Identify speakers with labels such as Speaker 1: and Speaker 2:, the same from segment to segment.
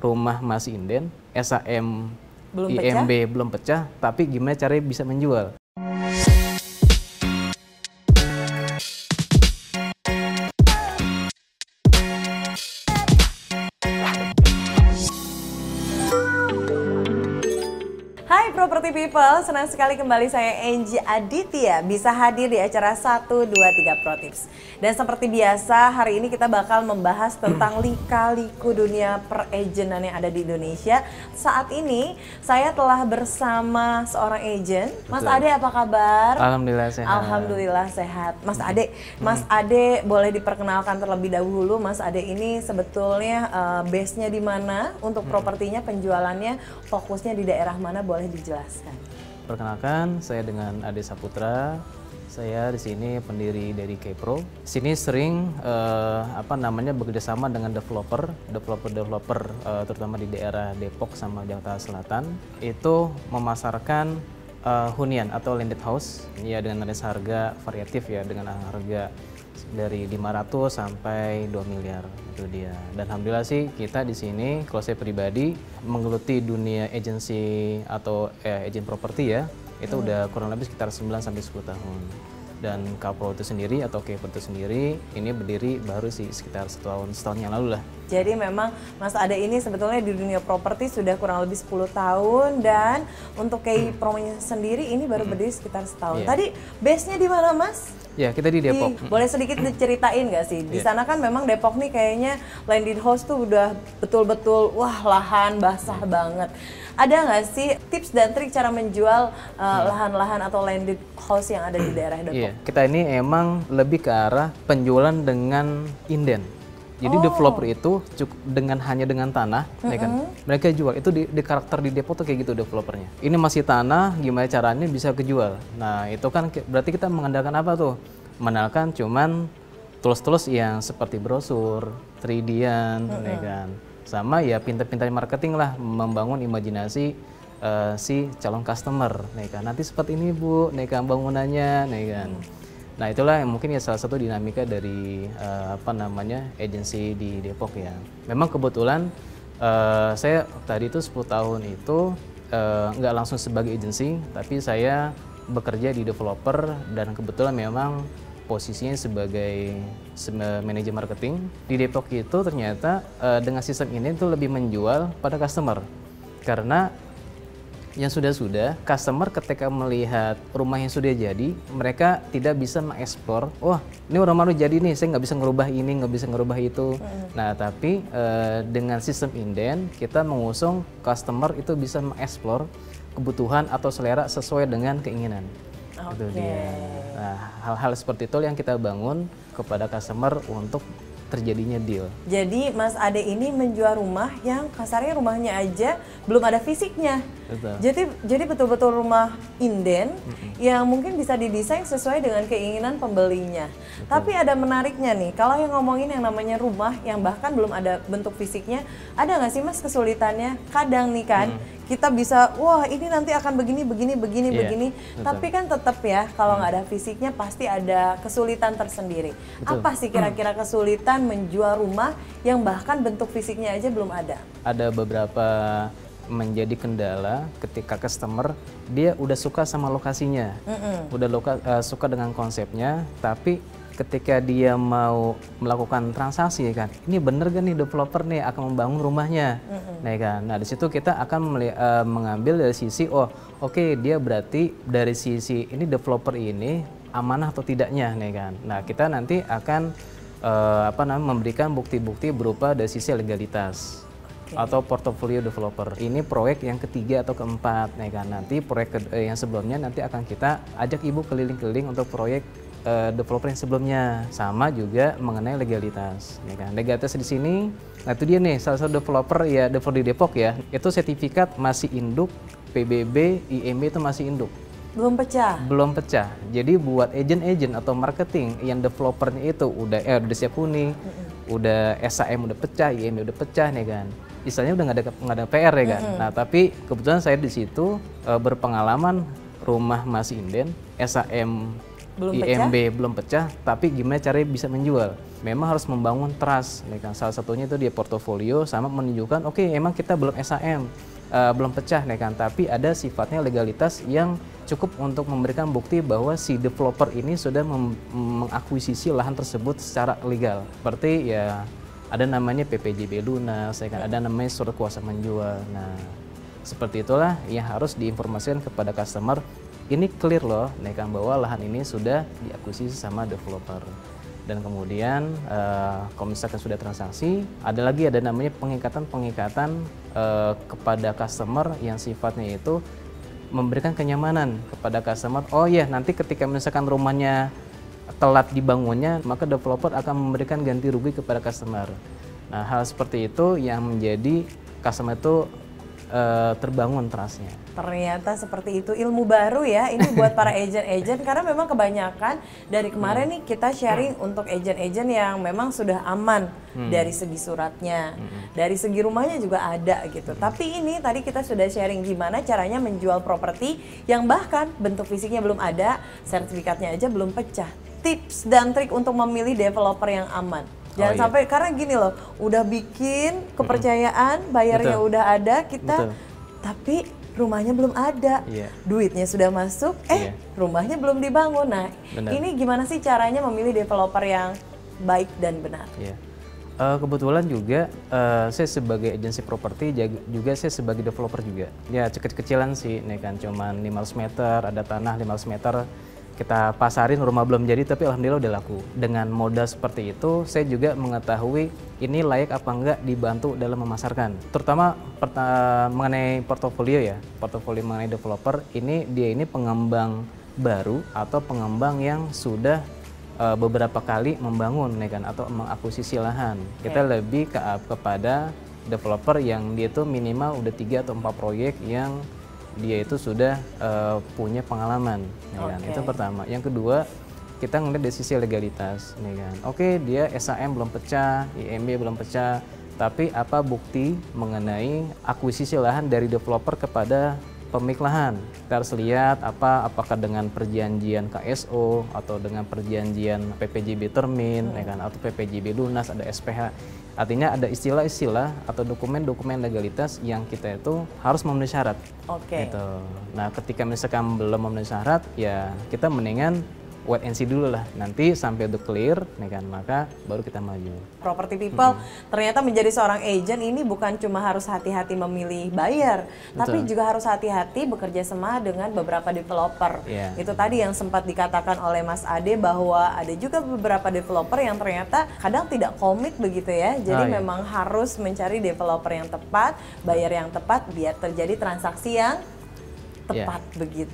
Speaker 1: rumah masih inden, SAM
Speaker 2: Belum
Speaker 1: IMB belum pecah, tapi gimana caranya bisa menjual?
Speaker 2: Hai Property People, senang sekali kembali saya Angie Aditya bisa hadir di acara 1, 2, 3 Pro Tips. Dan seperti biasa, hari ini kita bakal membahas tentang lika-liku dunia per-agentan yang ada di Indonesia. Saat ini saya telah bersama seorang agent. Mas Ade, apa kabar?
Speaker 1: Alhamdulillah sehat.
Speaker 2: Alhamdulillah sehat. Mas Ade boleh diperkenalkan terlebih dahulu. Mas Ade ini sebetulnya base-nya di mana untuk propertinya, penjualannya, fokusnya di daerah mana, boleh dijelaskan?
Speaker 1: Perkenalkan, saya dengan Ade Saputra. Saya di sini pendiri dari Kepro. Sini sering bekerjasama dengan developer terutama di daerah Depok sama Jakarta Selatan. Itu memasarkan hunian atau landed house ya dengan harga variatif ya, dengan harga dari 500 sampai 2 miliar itu dia. Dan alhamdulillah sih kita di sini, kalau saya pribadi menggeluti dunia agensi atau agent properti ya, itu udah kurang lebih sekitar 9 sampai 10 tahun. Dan Kepro itu sendiri atau Kepro itu sendiri ini berdiri baru sih sekitar setahun yang lalu lah.
Speaker 2: Jadi memang Mas Ade ini sebetulnya di dunia properti sudah kurang lebih 10 tahun, dan untuk Kepro-nya sendiri ini baru berdiri sekitar setahun. Tadi base-nya di mana, Mas?
Speaker 1: Ya, kita di Depok.
Speaker 2: Boleh sedikit diceritain nggak sih? Di sana kan memang Depok nih kayaknya landed house tuh udah betul-betul wah lahan basah banget. Ada nggak sih tips dan trik cara menjual lahan-lahan atau landed house yang ada di daerah Depok?
Speaker 1: Iya, kita ini emang lebih ke arah penjualan dengan inden. Jadi developer itu cukup hanya dengan tanah, ya kan? Mereka jual. Itu di karakter di Depok tuh kayak gitu developernya. Ini masih tanah, gimana caranya bisa kejual? Nah, itu kan berarti kita mengandalkan apa tuh? Mengandalkan cuman tools-tools yang seperti brosur, 3D-an, ya kan? Sama ya pintar-pintar marketing lah, membangun imajinasi si calon customer, ya kan? Nanti seperti ini Bu, ya kan, bangunannya, ya kan? Nah, itulah yang mungkin ya salah satu dinamika dari agensi di Depok ya. Memang kebetulan saya tadi itu 10 tahun itu nggak langsung sebagai agensi, tapi saya bekerja di developer dan kebetulan memang posisinya sebagai manajer marketing. Di Depok itu ternyata dengan sistem ini tuh lebih menjual pada customer. Karena yang sudah customer ketika melihat rumah yang sudah jadi, mereka tidak bisa mengeksplor, wah ini rumah udah jadi nih, saya nggak bisa ngerubah ini, nggak bisa ngerubah itu. Nah, tapi dengan sistem inden, kita mengusung customer itu bisa mengeksplor kebutuhan atau selera sesuai dengan keinginan. Itu dia. Nah, hal-hal seperti itu yang kita bangun kepada customer untuk terjadinya deal.
Speaker 2: Jadi Mas Ade ini menjual rumah yang kasarnya rumahnya aja belum ada fisiknya.
Speaker 1: Betul.
Speaker 2: Jadi betul-betul rumah inden yang mungkin bisa didesain sesuai dengan keinginan pembelinya.
Speaker 1: Betul.
Speaker 2: Tapi ada menariknya nih, kalau yang ngomongin yang namanya rumah yang bahkan belum ada bentuk fisiknya, ada nggak sih Mas kesulitannya? Kadang nih kan kita bisa, wah ini nanti akan begini.
Speaker 1: Betul.
Speaker 2: Tapi kan tetap ya kalau nggak ada fisiknya pasti ada kesulitan tersendiri.
Speaker 1: Betul.
Speaker 2: Apa sih kira-kira kesulitan menjual rumah yang bahkan bentuk fisiknya aja belum ada?
Speaker 1: Ada beberapa menjadi kendala ketika customer dia udah suka sama lokasinya, suka dengan konsepnya, tapi ketika dia mau melakukan transaksi ya kan, ini bener gak nih developer nih akan membangun rumahnya, nah kan, nah di situ kita akan mengambil dari sisi oke, dia berarti dari sisi ini developer ini amanah atau tidaknya, nih kan, nah kita nanti akan memberikan bukti-bukti berupa dari sisi legalitas atau portofolio developer. Ini proyek yang ketiga atau keempat, ya kan. Nanti proyek yang sebelumnya nanti akan kita ajak ibu keliling-keliling untuk proyek developer yang sebelumnya. Sama juga mengenai legalitas, ya kan. Legalitas di sini, nah itu dia nih salah satu developer di Depok ya. Itu sertifikat masih induk, PBB, IMB itu masih induk.
Speaker 2: Belum pecah? Belum
Speaker 1: pecah. Jadi buat agent atau marketing yang developernya itu udah siap huni, udah SAM udah pecah, IMB udah pecah nih kan. Istilahnya udah nggak ada PR ya kan. Nah, tapi kebetulan saya di situ berpengalaman rumah masih inden, SAM
Speaker 2: Belum pecah?
Speaker 1: IMB belum pecah, tapi gimana caranya bisa menjual? Memang harus membangun trust, ya kan? Salah satunya itu di portofolio sama menunjukkan, oke, emang kita belum SAM, belum pecah, ya kan? Tapi ada sifatnya legalitas yang cukup untuk memberikan bukti bahwa si developer ini sudah mengakuisisi lahan tersebut secara legal. Seperti ya ada namanya PPJB lunas, ya kan? Ada namanya surat kuasa menjual. Nah, seperti itulah yang harus diinformasikan kepada customer. Ini clear loh, ya kan, bahwa lahan ini sudah diakuisisi sama developer. Dan kemudian kalau misalkan sudah transaksi, ada namanya pengikatan kepada customer yang sifatnya itu memberikan kenyamanan kepada customer. Oh iya, nanti ketika misalkan rumahnya telat dibangunnya, maka developer akan memberikan ganti rugi kepada customer. Nah, hal seperti itu yang menjadi customer itu terbangun trust-nya.
Speaker 2: Ternyata seperti itu, ilmu baru ya ini buat para agent-agent, karena memang kebanyakan dari kemarin nih kita sharing untuk agent-agent yang memang sudah aman dari segi suratnya, dari segi rumahnya juga ada gitu. Tapi ini tadi kita sudah sharing gimana caranya menjual properti yang bahkan bentuk fisiknya belum ada, sertifikatnya aja belum pecah. Tips dan trik untuk memilih developer yang aman. Jangan sampai, karena gini loh, udah bikin kepercayaan, bayarnya udah ada kita, tapi rumahnya belum ada, duitnya sudah masuk, rumahnya belum dibangun. Nah, ini gimana sih caranya memilih developer yang baik dan benar?
Speaker 1: Kebetulan juga saya sebagai agensi properti juga saya sebagai developer juga. Ya kecil-kecilan sih, nih kan cuman 500 meter, ada tanah 500 meter. Kita pasarin, rumah belum jadi tapi alhamdulillah udah laku. Dengan modal seperti itu, saya juga mengetahui ini layak apa enggak dibantu dalam memasarkan. Terutama mengenai portofolio ya, portofolio mengenai developer, dia ini pengembang baru atau pengembang yang sudah beberapa kali membangun, ya kan, atau mengakuisisi lahan. Kita lebih kepada developer yang dia itu minimal udah 3 atau 4 proyek yang dia itu sudah punya pengalaman, ya kan? Itu pertama. Yang kedua, kita ngeliat dari sisi legalitas, ya kan? Oke, dia SAM belum pecah, IMB belum pecah, tapi apa bukti mengenai akuisisi lahan dari developer kepada pemilik lahan? Kita harus lihat apakah dengan perjanjian KSO atau dengan perjanjian PPJB termin, ya kan? Atau PPJB lunas, ada SPH. Artinya ada istilah-istilah atau dokumen-dokumen legalitas yang kita itu harus memenuhi syarat. Gitu. Nah, ketika misalkan belum memenuhi syarat, ya kita mendingan wait and see dulu lah. Nanti sampai udah clear, nih kan, maka baru kita maju.
Speaker 2: Property people ternyata menjadi seorang agent ini bukan cuma harus hati-hati memilih buyer, tapi juga harus hati-hati bekerja sama dengan beberapa developer. Itu tadi yang sempat dikatakan oleh Mas Ade bahwa ada juga beberapa developer yang ternyata kadang tidak komit begitu ya. Jadi memang harus mencari developer yang tepat, buyer yang tepat biar terjadi transaksi yang tepat begitu.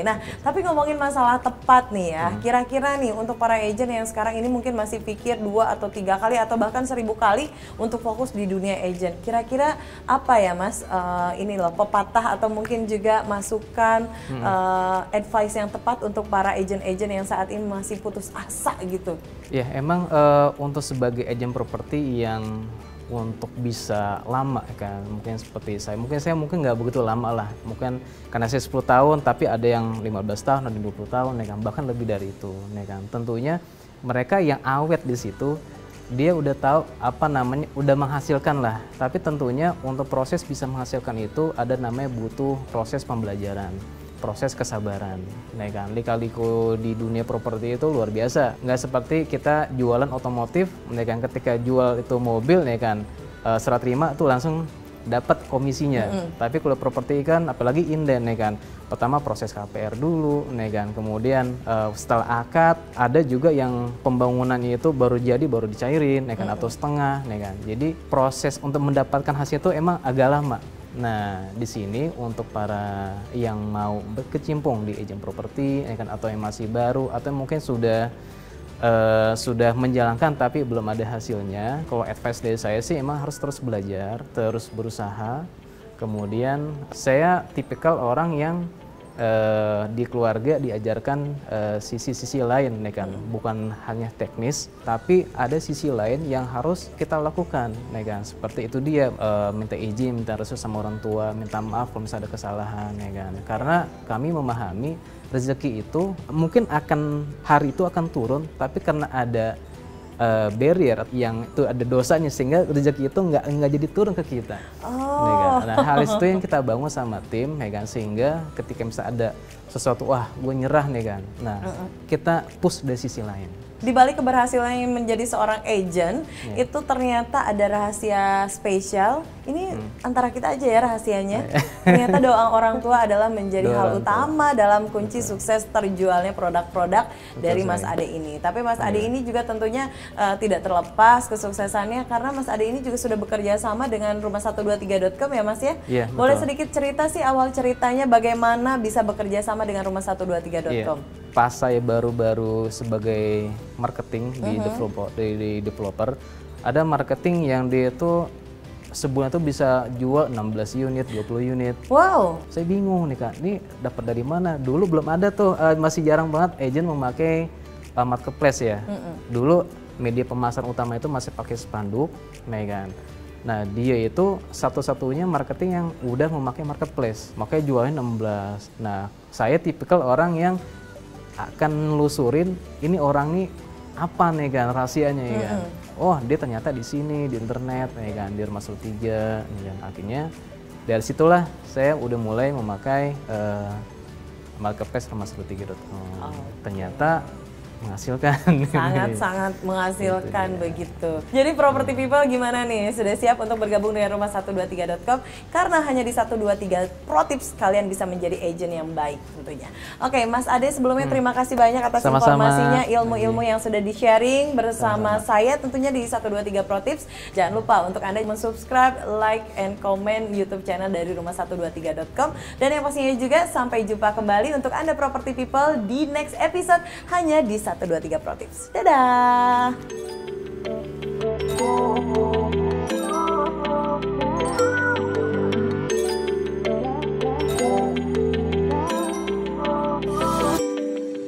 Speaker 2: Nah tapi ngomongin masalah tepat nih ya, kira-kira nih untuk para agent yang sekarang ini mungkin masih pikir 2 atau 3 kali atau bahkan 1000 kali untuk fokus di dunia agent, kira-kira apa ya Mas, ini loh pepatah atau mungkin juga masukan advice yang tepat untuk para agent-agent yang saat ini masih putus asa gitu?
Speaker 1: Ya emang untuk sebagai agent properti yang untuk bisa lama kan, mungkin seperti saya mungkin nggak begitu lama lah, mungkin karena saya 10 tahun tapi ada yang 15 tahun, ada 20 tahun, ya kan, bahkan lebih dari itu, ya kan. Tentunya mereka yang awet di situ dia udah tahu apa namanya, udah menghasilkan lah, tapi tentunya untuk proses bisa menghasilkan itu ada namanya butuh proses pembelajaran, proses kesabaran, ya kan. Lika-liku di dunia properti itu luar biasa. Nggak seperti kita jualan otomotif, ya kan. Ketika jual itu mobil, ya kan, serah terima tuh langsung dapat komisinya. Tapi kalau properti kan, apalagi inden, ya kan, pertama proses KPR dulu, ya kan. Kemudian setelah akad ada juga yang pembangunannya itu baru jadi, baru dicairin, ya kan, atau setengah, ya kan. Jadi proses untuk mendapatkan hasil itu emang agak lama. Nah, di sini untuk para yang mau berkecimpung di agent properti, ya kan, atau yang masih baru atau mungkin sudah menjalankan tapi belum ada hasilnya, kalau advice dari saya sih emang harus terus belajar, terus berusaha. Kemudian saya tipikal orang yang di keluarga diajarkan sisi-sisi lain nih kan, bukan hanya teknis, tapi ada sisi lain yang harus kita lakukan nih kan. Seperti itu dia minta izin, minta restu sama orang tua, minta maaf kalau misalnya ada kesalahan nih kan. Karena kami memahami rezeki itu mungkin hari itu akan turun, tapi karena ada barrier yang itu ada dosanya sehingga rezeki itu nggak jadi turun ke kita. Ya kan? Nah hal itu yang kita bangun sama tim, ya kan? Sehingga ketika misalnya ada sesuatu, wah gue nyerah nih kan. Nah kita push dari sisi lain.
Speaker 2: Di balik keberhasilannya menjadi seorang agent, itu ternyata ada rahasia spesial. Ini antara kita aja ya rahasianya. Ternyata doa orang tua adalah menjadi hal utama dalam kunci sukses terjualnya produk-produk dari Mas Ade ini. Tapi Mas Ade ini juga tentunya tidak terlepas kesuksesannya karena Mas Ade ini juga sudah bekerja sama dengan rumah123.com ya Mas ya?
Speaker 1: Iya,
Speaker 2: Boleh sedikit cerita sih awal ceritanya bagaimana bisa bekerja sama dengan rumah123.com?
Speaker 1: Pas saya baru-baru sebagai marketing di developer, ada marketing yang dia itu sebulan tuh bisa jual 16 unit, 20 unit.
Speaker 2: Wow.
Speaker 1: Saya bingung nih Kak, ini dapat dari mana? Dulu belum ada tuh, masih jarang banget agent memakai marketplace ya. Dulu media pemasaran utama itu masih pakai spanduk, nih kan. Nah dia itu satu-satunya marketing yang udah memakai marketplace, makanya jualnya 16. Nah saya tipikal orang yang akan nelusurin ini orang nih apa nih kan rahasianya ya kan. Oh dia ternyata di sini di internet ya kan di Rumah 123 ya. Akhirnya dari situlah saya udah mulai memakai marketplace Rumah123.com. Ternyata menghasilkan.
Speaker 2: Sangat-sangat menghasilkan begitu. Jadi Property People gimana nih? Sudah siap untuk bergabung dengan Rumah123.com? Karena hanya di 123 Pro Tips kalian bisa menjadi agent yang baik tentunya. Oke, Mas Ade sebelumnya terima kasih banyak atas informasinya, ilmu-ilmu yang sudah di-sharing bersama saya tentunya di 123 Pro Tips. Jangan lupa untuk Anda mensubscribe, like, and comment YouTube channel dari Rumah123.com. Dan yang pastinya juga sampai jumpa kembali untuk Anda Property People di next episode hanya di 123 Pro Tips. Dadah!